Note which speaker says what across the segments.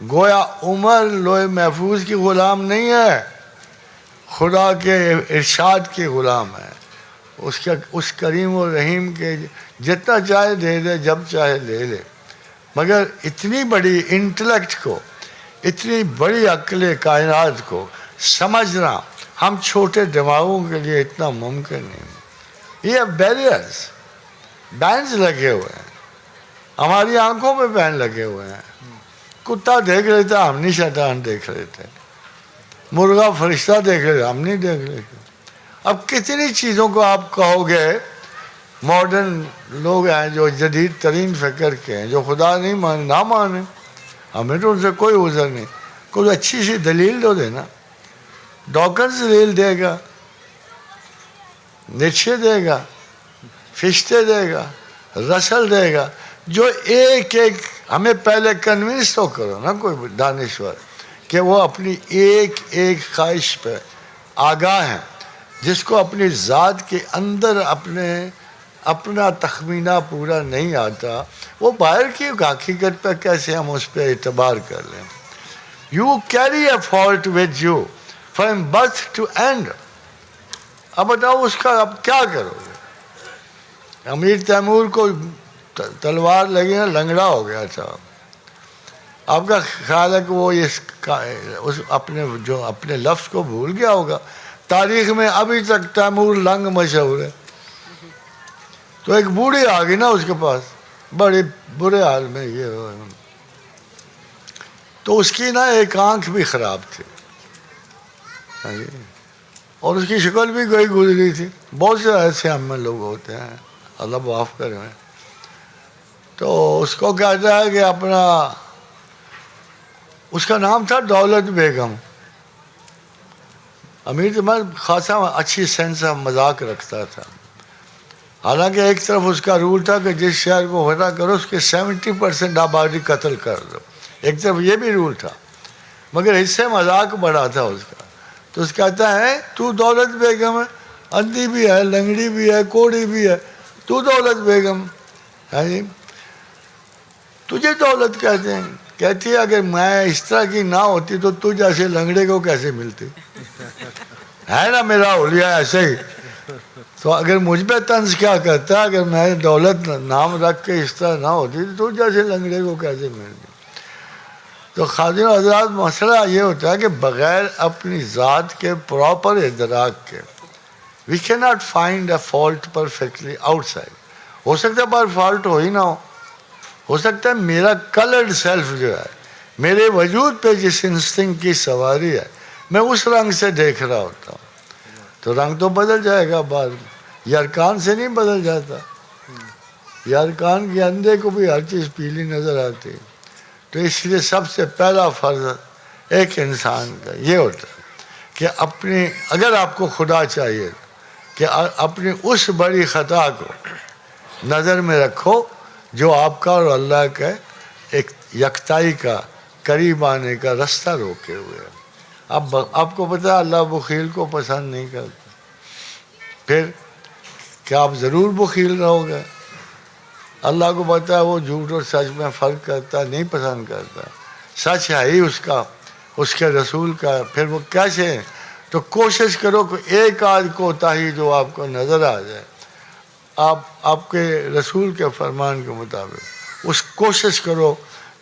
Speaker 1: گویا عمر لوح محفوظ کی غلام نہیں ہے، خدا کے ارشاد کے غلام ہے، اس کریم و رحیم کے جتنا چاہے دے دے، جب چاہے لے لے۔ مگر اتنی بڑی انٹلیکٹ کو، اتنی بڑی عقل کائنات کو سمجھنا ہم چھوٹے دماغوں کے لیے اتنا ممکن نہیں۔ یہ بیریئرز، بینز لگے ہوئے ہیں، ہماری آنکھوں پہ بین لگے ہوئے ہیں۔ کتا دیکھ لیتا، ہم نہیں شیطان دیکھ لیتے، مرغا فرشتہ دیکھ لیتا، ہم نہیں دیکھ لیتے۔ اب کتنی چیزوں کو آپ کہو گے، ماڈرن لوگ ہیں جو جدید ترین فکر کے ہیں، جو خدا نہیں مانے، نہ مانے، ہمیں تو ان سے کوئی عذر نہیں۔ کوئی اچھی سی دلیل تو دینا۔ ڈاکنز دلیل دے گا، نیچے دے گا، فشتے دے گا، رسل دے گا، جو ایک ایک ہمیں پہلے کنونس تو کرو نا کوئی دانشور کہ وہ اپنی ایک ایک خواہش پہ آگاہ ہیں، جس کو اپنی ذات کے اندر اپنا تخمینہ پورا نہیں آتا، وہ باہر کی حقیقت پہ کیسے ہم اس پہ اعتبار کر لیں۔ You carry a fault with you from birth to end۔ اب بتاؤ اس کا اب کیا کرو گے؟ امیر تیمور کو تلوار لگی نا، لنگڑا ہو گیا تھا۔ آپ کا خیال ہے کہ وہ اپنے لفظ کو بھول گیا ہوگا؟ تاریخ میں ابھی تک تیمور لنگ مشہور ہے۔ تو ایک بوڑھی آ گئی نا اس کے پاس، بڑے برے حال میں، یہ تو اس کی نا ایک آنکھ بھی خراب تھی اور اس کی شکل بھی گئی گزری تھی۔ بہت سے ایسے ہم میں لوگ ہوتے ہیں، اللہ معاف کرے۔ تو اس کو کہتا ہے کہ اس کا نام تھا دولت بیگم۔ امیر تیمور خاصا اچھی سینس آف مذاق رکھتا تھا، حالانکہ ایک طرف اس کا رول تھا کہ جس شہر کو فتح کرو اس کے 70% آبادی قتل کر دو، ایک طرف یہ بھی رول تھا، مگر اس سے مذاق بڑا تھا اس کا۔ تو اس کہتا ہے تو دولت بیگم ہے، اندھی بھی ہے، لنگڑی بھی ہے، کوڑی بھی ہے، تو دولت بیگم ہے، تجھے دولت کہتے ہیں۔ کہتی ہے اگر میں اس طرح کی نہ ہوتی تو تو جیسے لنگڑے کو کیسے ملتی؟ ہے نا میرا اولیاء ایسے ہی۔ تو اگر مجھ پہ طنز کیا کرتا، اگر میں دولت نام رکھ کے اس طرح نہ ہوتی تو جیسے لنگڑے کو کیسے ملتی؟ تو خادم حضرات مسئلہ یہ ہوتا ہے کہ بغیر اپنی ذات کے پراپر ادراک کے we cannot find a fault perfectly outside۔ ہو سکتا ہے پر فالٹ ہو ہی نہ ہو سکتا ہے میرا کلرڈ سیلف جو ہے، میرے وجود پہ جس انسٹنکٹ کی سواری ہے، میں اس رنگ سے دیکھ رہا ہوتا ہوں، تو رنگ تو بدل جائے گا بعد میں، یرکان سے نہیں بدل جاتا۔ یرکان کے اندھے کو بھی ہر چیز پیلی نظر آتی ہے۔ تو اس لیے سب سے پہلا فرض ایک انسان کا یہ ہوتا ہے کہ اگر آپ کو خدا چاہیے کہ اپنی اس بڑی خطا کو نظر میں رکھو جو آپ کا اور اللہ کا ایک یکتائی کا قریب آنے کا رستہ روکے ہوئے ہے۔ اب آپ کو پتہ ہے اللہ بخیل کو پسند نہیں کرتا، پھر کیا آپ ضرور بخیل رہو گے؟ اللہ کو پتہ ہے وہ جھوٹ اور سچ میں فرق کرتا، نہیں پسند کرتا، سچ ہے ہی اس کا، اس کے رسول کا، پھر وہ کیسے؟ تو کوشش کرو کہ ایک آدھ کوتاہی جو آپ کو نظر آ جائے آپ کے رسول کے فرمان کے مطابق، اس کوشش کرو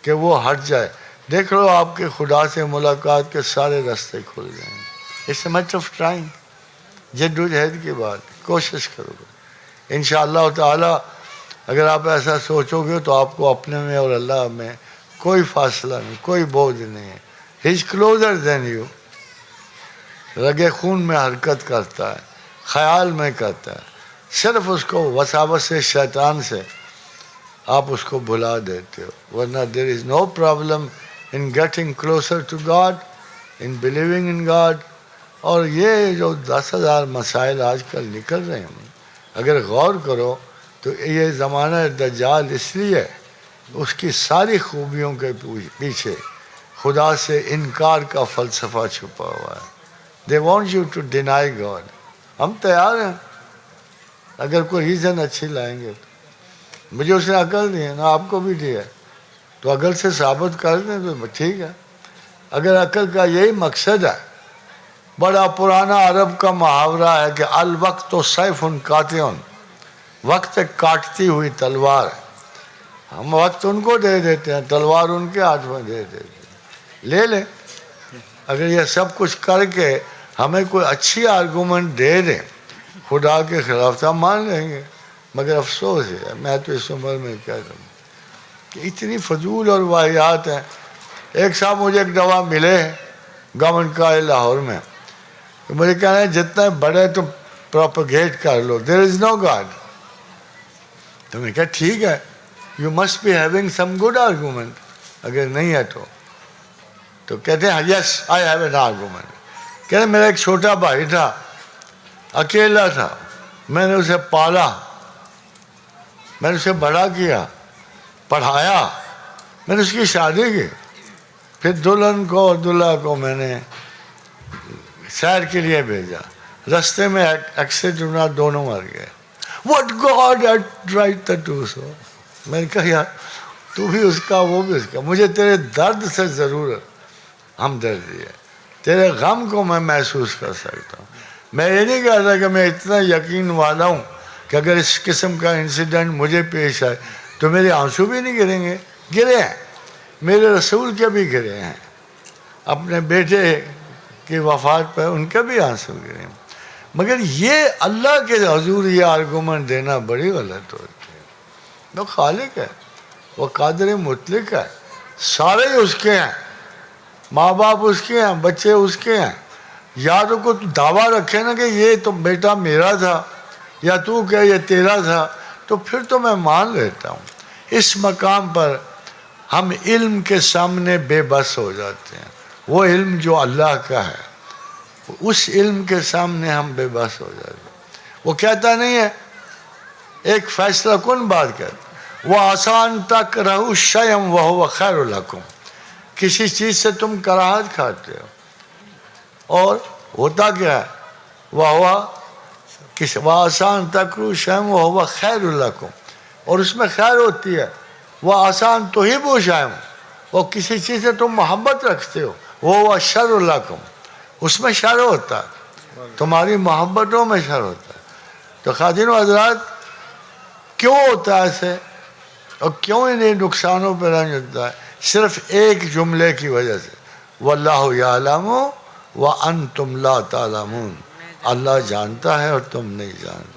Speaker 1: کہ وہ ہٹ جائے۔ دیکھ لو آپ کے خدا سے ملاقات کے سارے راستے کھل جائیں گے۔ It's a matter of time, جد و جہد کی بات، کوشش کرو گے انشاءاللہ تعالی۔ اگر آپ ایسا سوچو گے تو آپ کو اپنے میں اور اللہ میں کوئی فاصلہ نہیں، کوئی بوجھ نہیں ہے۔ ہی از کلوزر دین یو۔ رگے خون میں حرکت کرتا ہے، خیال میں کرتا ہے، صرف اس کو وساوس شیطان سے آپ اس کو بھلا دیتے ہو، ورنہ there is no problem in getting closer to God, in believing in God. اور یہ جو 10,000 مسائل آج کل نکل رہے ہیں، اگر غور کرو تو یہ زمانہ دجال اس لیے اس کی ساری خوبیوں کے پیچھے خدا سے انکار کا فلسفہ چھپا ہوا ہے۔ They want you to deny God۔ ہم تیار ہیں اگر کوئی ریزن اچھی لائیں گے تو۔ مجھے اس نے عقل دی ہے نا، آپ کو بھی دی ہے، تو عقل سے ثابت کر دیں تو ٹھیک ہے. اگر عقل کا یہی مقصد ہے، بڑا پرانا عرب کا محاورہ ہے کہ الوقت و سیف قاطع، وقت ایک کاٹتی ہوئی تلوار ہے. ہم وقت ان کو دے دیتے ہیں، تلوار ان کے ہاتھ میں دے دیتے ہیں. لے لیں. اگر یہ سب کچھ کر کے ہمیں کوئی اچھی آرگومنٹ دے دیں خدا کے خلاف تو ہم مان لیں گے. مگر افسوس ہے، میں تو اس عمر میں کیا کروں کہ اتنی فضول اور واحیات ہیں. ایک صاحب مجھے ایک دفعہ ملے گورنمنٹ کالج لاہور میں، تو مجھے کہنا ہے جتنے بڑے تم پروپیگیٹ کر لو، دیر از نو گاڈ. تو میں کہا ٹھیک ہے، you must be having some good argument. اگر نہیں ہے تو کہتے ہیں yes I have an argument. کہتے ہیں میرا ایک چھوٹا بھائی تھا، اکیلا تھا، میں نے اسے پالا، میں نے اسے بڑا کیا، پڑھایا، میں نے اس کی شادی کی، پھر دلہن کو اور دلہا کو میں نے سیر کے لیے بھیجا، رستے میں ایکسیڈنٹ ہونا، دونوں مر گئے. What God had tried to do so. میں نے کہا یار تو بھی اس کا وہ بھی اس کا. مجھے تیرے درد سے ضرور ہمدردی ہے، تیرے غم کو میں محسوس کر سکتا ہوں. میں یہ نہیں کہہ رہا کہ میں اتنا یقین والا ہوں کہ اگر اس قسم کا انسیڈنٹ مجھے پیش آئے تو میرے آنسو بھی نہیں گریں گے. گرے ہیں، میرے رسول کے بھی گرے ہیں، اپنے بیٹے کی وفات پر ان کے بھی آنسو گرے ہیں. مگر یہ اللہ کے حضور یہ آرگومنٹ دینا بڑی غلط ہوتی ہے. وہ خالق ہے، وہ قادر مطلق ہے، سارے اس کے ہیں، ماں باپ اس کے ہیں، بچے اس کے ہیں. یا تو کوئی دعویٰ رکھے نا کہ یہ تو بیٹا میرا تھا یا تو کہ یہ تیرا تھا تو پھر تو میں مان لیتا ہوں. اس مقام پر ہم علم کے سامنے بے بس ہو جاتے ہیں. وہ علم جو اللہ کا ہے، اس علم کے سامنے ہم بے بس ہو جاتے ہیں. وہ کہتا نہیں ہے، ایک فیصلہ کن بات کہتا ہے، وہ آسان تک رہو شیم وہو خیر لکم. کسی چیز سے تم کراہت کھاتے ہو اور ہوتا کیا ہے، وہ آسان تک رہو شیم وہو خیر لکم، اور اس میں خیر ہوتی ہے. وہ آسان تو ہی وہ شیم، وہ کسی چیز سے تم محبت رکھتے ہو، وہ شر لکم، اس میں شر ہوتا ہے، تمہاری محبتوں میں شر ہوتا ہے. تو خواتین و حضرات، کیوں ہوتا ہے ایسے اور کیوں انہیں نقصانوں پہ رنج ہوتا ہے؟ صرف ایک جملے کی وجہ سے، واللہ یعلم وانتم لا تعلمون. اللہ جانتا ہے اور تم نہیں جانتے.